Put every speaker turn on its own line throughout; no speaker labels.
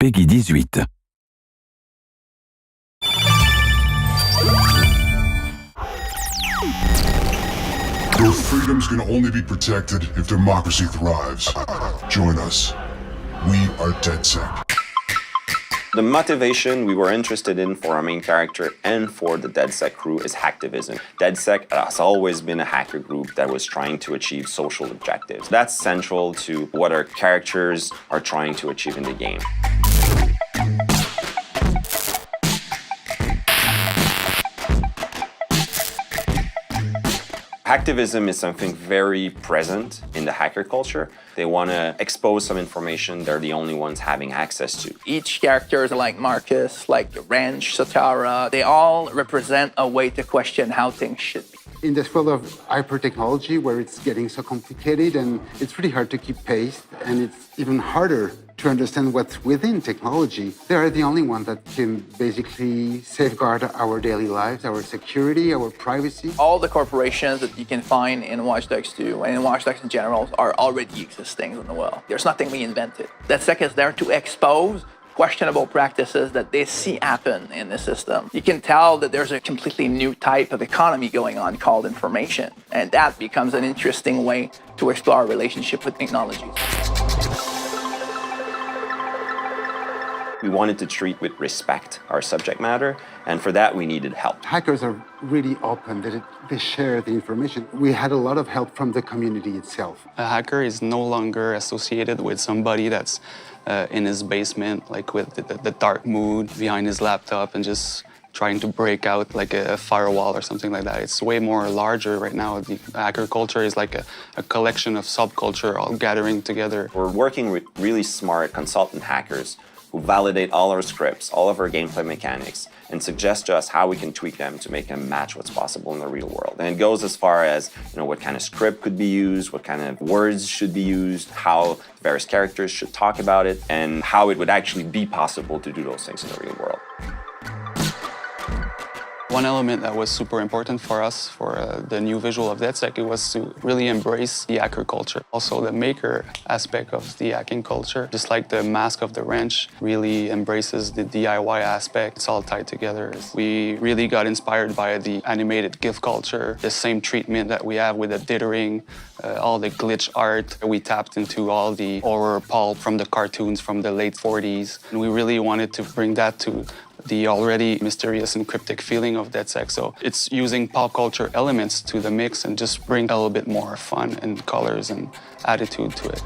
Peggy 18.
Your freedoms can only be protected if democracy thrives. Join us. We are Dedsec.
The motivation we were interested in for our main character and for the Dedsec crew is hacktivism. Dedsec has always been a hacker group that was trying to achieve social objectives. That's central to what our characters are trying to achieve in the game. Hacktivism is something very present in the hacker culture. They want to expose some information they're the only ones having access to.
Each character, like Marcus, like Wrench, Satara, they all represent a way to question how things should be.
In this world of hyper-technology where it's getting so complicated and it's really hard to keep pace and it's even harder to understand what's within technology, they are the only ones that can basically safeguard our daily lives, our security, our privacy.
All the corporations that you can find in Watch Dogs 2 and in Watch Dogs in general are already existing in the world. There's nothing we invented. Dedsec is there to expose questionable practices that they see happen in the system. You can tell that there's a completely new type of economy going on called information, and that becomes an interesting way to explore our relationship with technologies.
We wanted to treat with respect our subject matter, and for that we needed help.
Hackers are really open, they share the information. We had a lot of help from the community itself.
A hacker is no longer associated with somebody that's in his basement, like with the dark mood behind his laptop and just trying to break out like a firewall or something like that. It's way more larger right now. The hacker culture is like a collection of subculture all gathering together.
We're working with really smart consultant hackers who validate all our scripts, all of our gameplay mechanics, and suggest to us how we can tweak them to make them match what's possible in the real world. And it goes as far as, what kind of script could be used, what kind of words should be used, how various characters should talk about it, and how it would actually be possible to do those things in the real world.
One element that was super important for us for the new visual of Dedsec, it was to really embrace the hacker culture. Also the maker aspect of the hacking culture, just like the Mask of the Wrench really embraces the DIY aspect. It's all tied together. We really got inspired by the animated GIF culture, the same treatment that we have with the dithering, all the glitch art. We tapped into all the horror pulp from the cartoons from the late 40s. And we really wanted to bring that to the already mysterious and cryptic feeling of Dedsec. So it's using pop culture elements to the mix and just bring a little bit more fun and colors and attitude to it.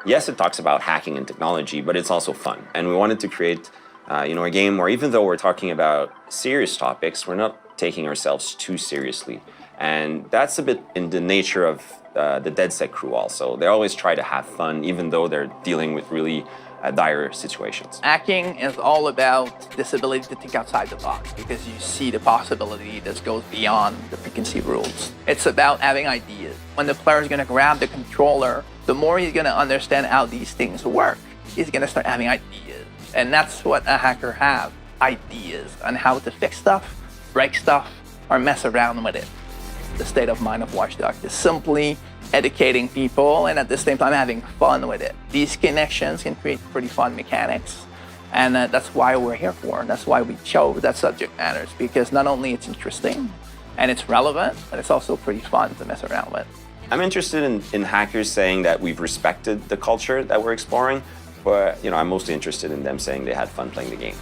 Yes, it talks about hacking and technology, but it's also fun. And we wanted to create a game where even though we're talking about serious topics, we're not taking ourselves too seriously. And that's a bit in the nature of the Dedsec crew also. They always try to have fun, even though they're dealing with really dire situations.
Hacking is all about this ability to think outside the box because you see the possibility that goes beyond the preconceived rules. It's about having ideas. When the player is going to grab the controller, the more he's going to understand how these things work, he's going to start having ideas. And that's what a hacker has, ideas on how to fix stuff, break stuff, or mess around with it. The state of mind of Watch Dogs is simply educating people and at the same time having fun with it. These connections can create pretty fun mechanics, and that's why we're here for. And that's why we chose that subject matters, because not only it's interesting and it's relevant, but it's also pretty fun to mess around with.
I'm interested in hackers saying that we've respected the culture that we're exploring, but I'm mostly interested in them saying they had fun playing the game.